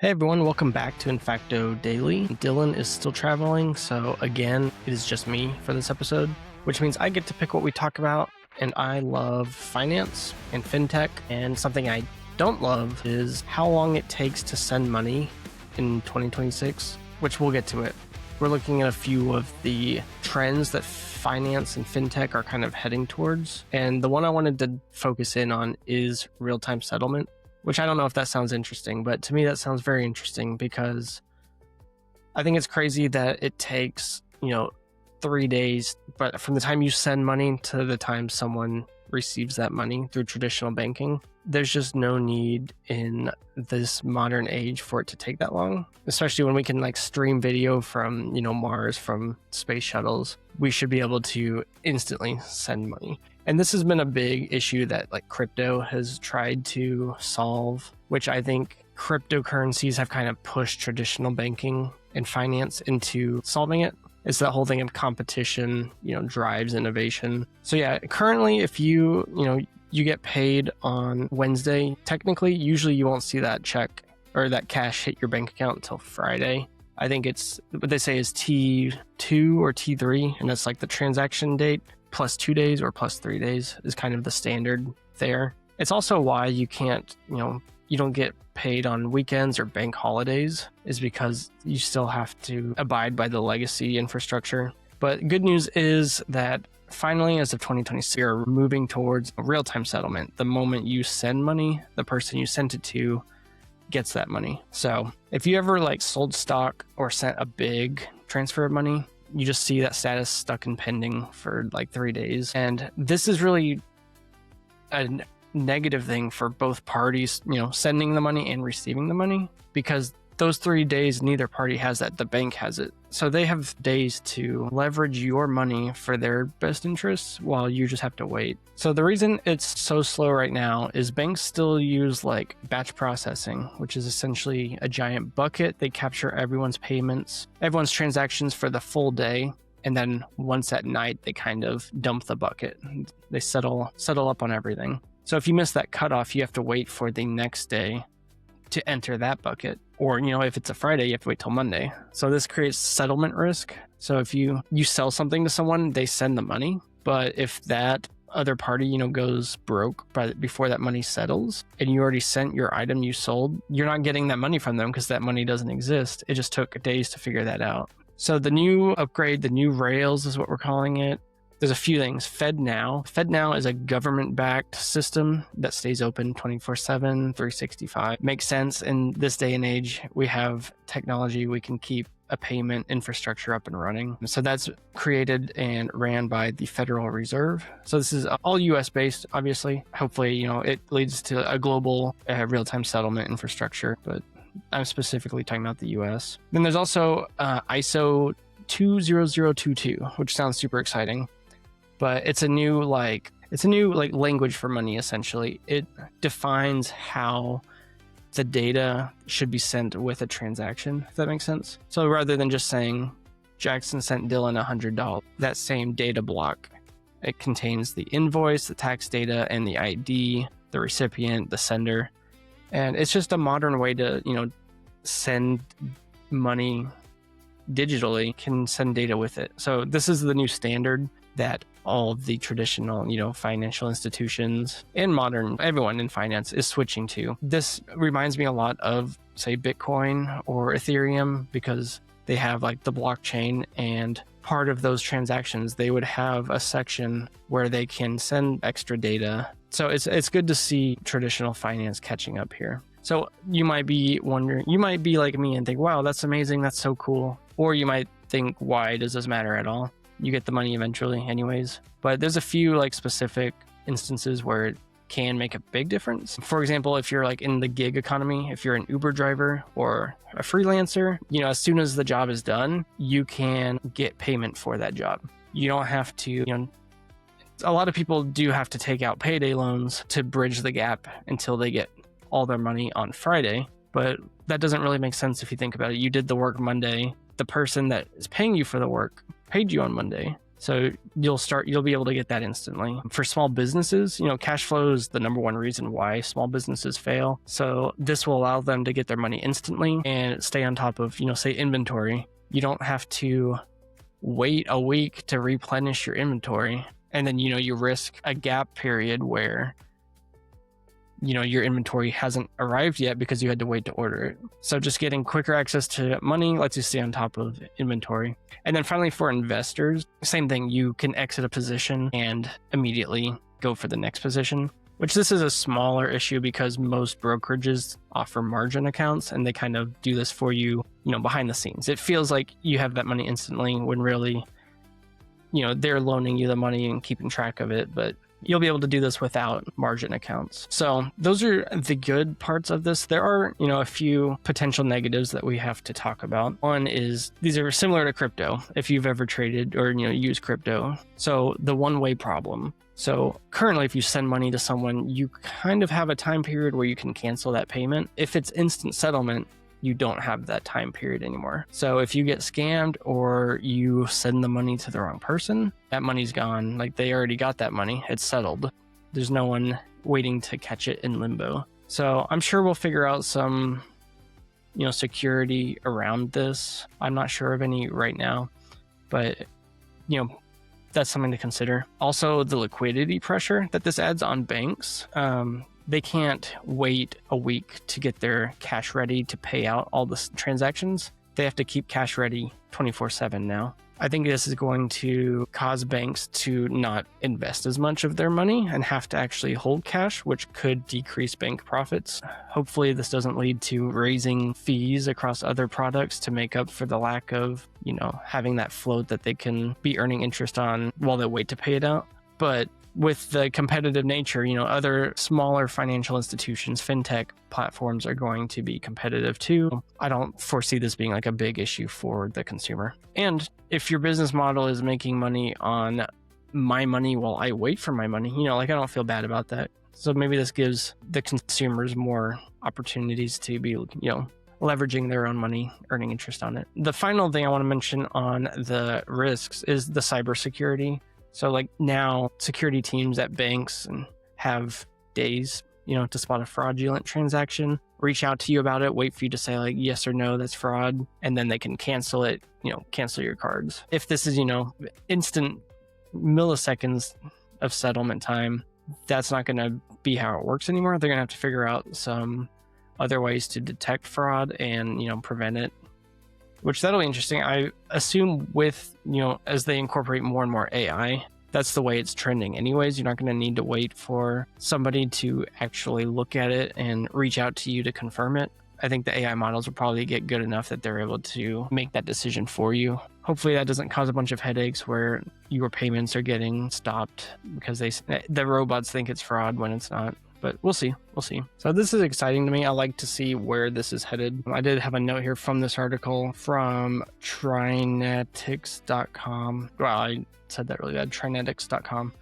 Hey everyone, welcome back to Infacto Daily. Dylan is still traveling, so again, it is just me for this episode, which means I get to pick what we talk about, and I love finance and fintech, and something I don't love is how long it takes to send money in 2026, which we'll get to it. We're looking at a few of the trends that finance and fintech are kind of heading towards, and the one I wanted to focus in on is real-time settlement. Which I don't know if that sounds interesting, but to me that sounds very interesting because I think it's crazy that it takes, 3 days, but from the time you send money to the time someone receives that money through traditional banking, there's just no need in this modern age for it to take that long, especially when we can stream video from, Mars, from space shuttles. We should be able to instantly send money. And this has been a big issue that crypto has tried to solve, which I think cryptocurrencies have kind of pushed traditional banking and finance into solving it. It's that whole thing of competition, drives innovation. So yeah, currently if you get paid on Wednesday, technically, usually you won't see that check or that cash hit your bank account until Friday. I think it's what they say is T2 or T3, and that's the transaction date. Plus 2 days or plus 3 days is kind of the standard there. It's also why you can't, you don't get paid on weekends or bank holidays, is because you still have to abide by the legacy infrastructure. But good news is that finally, as of 2026, we are moving towards a real-time settlement. The moment you send money, the person you sent it to gets that money. So if you ever sold stock or sent a big transfer of money, you just see that status stuck in pending for 3 days. And this is really a negative thing for both parties, sending the money and receiving the money, because those 3 days, neither party has that. The bank has it. So they have days to leverage your money for their best interests while you just have to wait. So the reason it's so slow right now is banks still use batch processing, which is essentially a giant bucket. They capture everyone's payments, everyone's transactions for the full day. And then once at night, they kind of dump the bucket. They settle up on everything. So if you miss that cutoff, you have to wait for the next day to enter that bucket. Or, if it's a Friday, you have to wait till Monday. So this creates settlement risk. So if you sell something to someone, they send the money. But if that other party, goes broke before that money settles, and you already sent your item you sold, you're not getting that money from them because that money doesn't exist. It just took days to figure that out. So the new upgrade, the new Rails is what we're calling it. There's a few things. FedNow. FedNow is a government-backed system that stays open 24/7, 365. Makes sense in this day and age. We have technology. We can keep a payment infrastructure up and running. So that's created and ran by the Federal Reserve. So this is all US-based, obviously. Hopefully, it leads to a global real-time settlement infrastructure, but I'm specifically talking about the US. Then there's also ISO 20022, which sounds super exciting. But it's a new language for money, essentially. It defines how the data should be sent with a transaction, if that makes sense. So rather than just saying Jackson sent Dylan $100, that same data block, it contains the invoice, the tax data, and the ID, the recipient, the sender. And it's just a modern way to, send money digitally, can send data with it. So this is the new standard that all of the traditional, financial institutions and modern, everyone in finance is switching to. This reminds me a lot of, say, Bitcoin or Ethereum, because they have the blockchain, and part of those transactions, they would have a section where they can send extra data. So it's good to see traditional finance catching up here. So you might be wondering, you might be like me and think, wow, that's amazing. That's so cool. Or you might think, why does this matter at all? You get the money eventually anyways. But there's a few specific instances where it can make a big difference. For example, if you're in the gig economy, if you're an Uber driver or a freelancer, as soon as the job is done, you can get payment for that job. You don't have to, a lot of people do have to take out payday loans to bridge the gap until they get all their money on Friday. But that doesn't really make sense if you think about it. You did the work Monday. The person that is paying you for the work paid you on Monday. So you'll be able to get that instantly. For small businesses, cash flow is the number one reason why small businesses fail. So this will allow them to get their money instantly and stay on top of, say, inventory. You don't have to wait a week to replenish your inventory. And then, you risk a gap period where, your inventory hasn't arrived yet because you had to wait to order it. So just getting quicker access to money lets you stay on top of inventory. And then finally, for investors, same thing. You can exit a position and immediately go for the next position, which this is a smaller issue because most brokerages offer margin accounts and they kind of do this for you, behind the scenes. It feels like you have that money instantly when really, they're loaning you the money and keeping track of it, but you'll be able to do this without margin accounts. So those are the good parts of this. There are, a few potential negatives that we have to talk about. One is these are similar to crypto, if you've ever traded or, used crypto. So the one-way problem. So currently, if you send money to someone, you kind of have a time period where you can cancel that payment. If it's instant settlement, you don't have that time period anymore. So if you get scammed or you send the money to the wrong person, that money's gone. Like they already got that money. It's settled. There's no one waiting to catch it in limbo. So I'm sure we'll figure out some, security around this. I'm not sure of any right now, but, that's something to consider. Also, the liquidity pressure that this adds on banks. They can't wait a week to get their cash ready to pay out all the transactions. They have to keep cash ready 24/7 now. I think this is going to cause banks to not invest as much of their money and have to actually hold cash, which could decrease bank profits. Hopefully this doesn't lead to raising fees across other products to make up for the lack of, having that float that they can be earning interest on while they wait to pay it out. But with the competitive nature, other smaller financial institutions, fintech platforms are going to be competitive too. I don't foresee this being like a big issue for the consumer. And if your business model is making money on my money while I wait for my money, I don't feel bad about that. So maybe this gives the consumers more opportunities to be, leveraging their own money, earning interest on it. The final thing I want to mention on the risks is the cybersecurity. So like now security teams at banks and have days, to spot a fraudulent transaction, reach out to you about it, wait for you to say like yes or no, that's fraud. And then they can cancel it, cancel your cards. If this is, instant milliseconds of settlement time, that's not going to be how it works anymore. They're going to have to figure out some other ways to detect fraud and, prevent it. Which that'll be interesting. I assume with, as they incorporate more and more AI, that's the way it's trending anyways. You're not going to need to wait for somebody to actually look at it and reach out to you to confirm it. I think the AI models will probably get good enough that they're able to make that decision for you. Hopefully that doesn't cause a bunch of headaches where your payments are getting stopped because the robots think it's fraud when it's not. But we'll see. So this is exciting to me. I like to see where this is headed. I did have a note here from this article from Trinetics.com. Well, I said that really bad. Trinetics.com.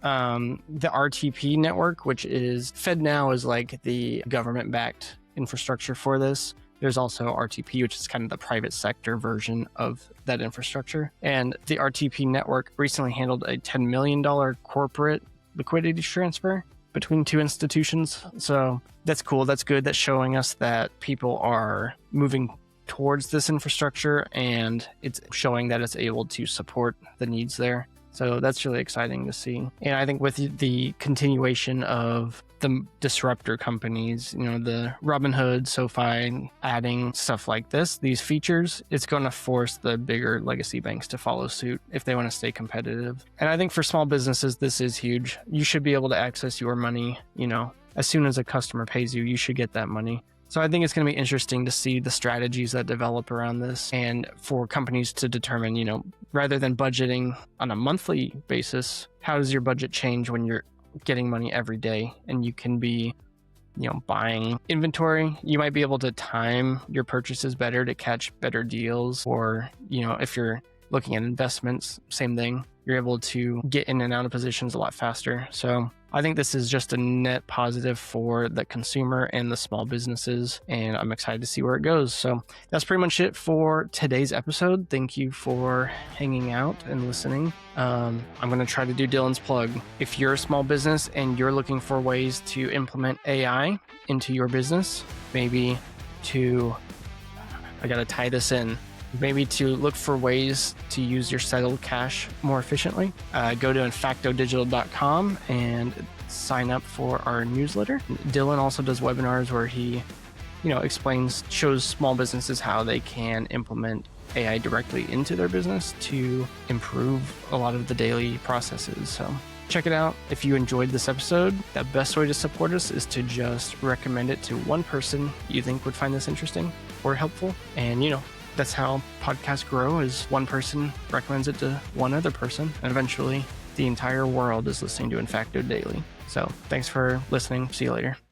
The RTP network, which is FedNow, is like the government-backed infrastructure for this. There's also RTP, which is kind of the private sector version of that infrastructure. And the RTP network recently handled a $10 million corporate liquidity transfer between two institutions. So that's cool. That's good. That's showing us that people are moving towards this infrastructure and it's showing that it's able to support the needs there. So that's really exciting to see. And I think with the continuation of the disruptor companies, the Robinhood, SoFi, adding stuff like this, these features, it's going to force the bigger legacy banks to follow suit if they want to stay competitive. And I think for small businesses, this is huge. You should be able to access your money, as soon as a customer pays you, you should get that money. So I think it's going to be interesting to see the strategies that develop around this and for companies to determine, rather than budgeting on a monthly basis, how does your budget change when you're getting money every day and you can be, buying inventory. You might be able to time your purchases better to catch better deals. Or, if you're looking at investments, same thing. You're able to get in and out of positions a lot faster. So I think this is just a net positive for the consumer and the small businesses, and I'm excited to see where it goes. So that's pretty much it for today's episode. Thank you for hanging out and listening. I'm going to try to do Dylan's plug. If you're a small business and you're looking for ways to implement AI into your business, maybe I got to tie this in. Maybe to look for ways to use your settled cash more efficiently, go to infactodigital.com and sign up for our newsletter. Dylan also does webinars where he, shows small businesses how they can implement AI directly into their business to improve a lot of the daily processes. So check it out. If you enjoyed this episode, the best way to support us is to just recommend it to one person you think would find this interesting or helpful. And, that's how podcasts grow, is one person recommends it to one other person, and eventually the entire world is listening to Infacto Daily. So thanks for listening. See you later.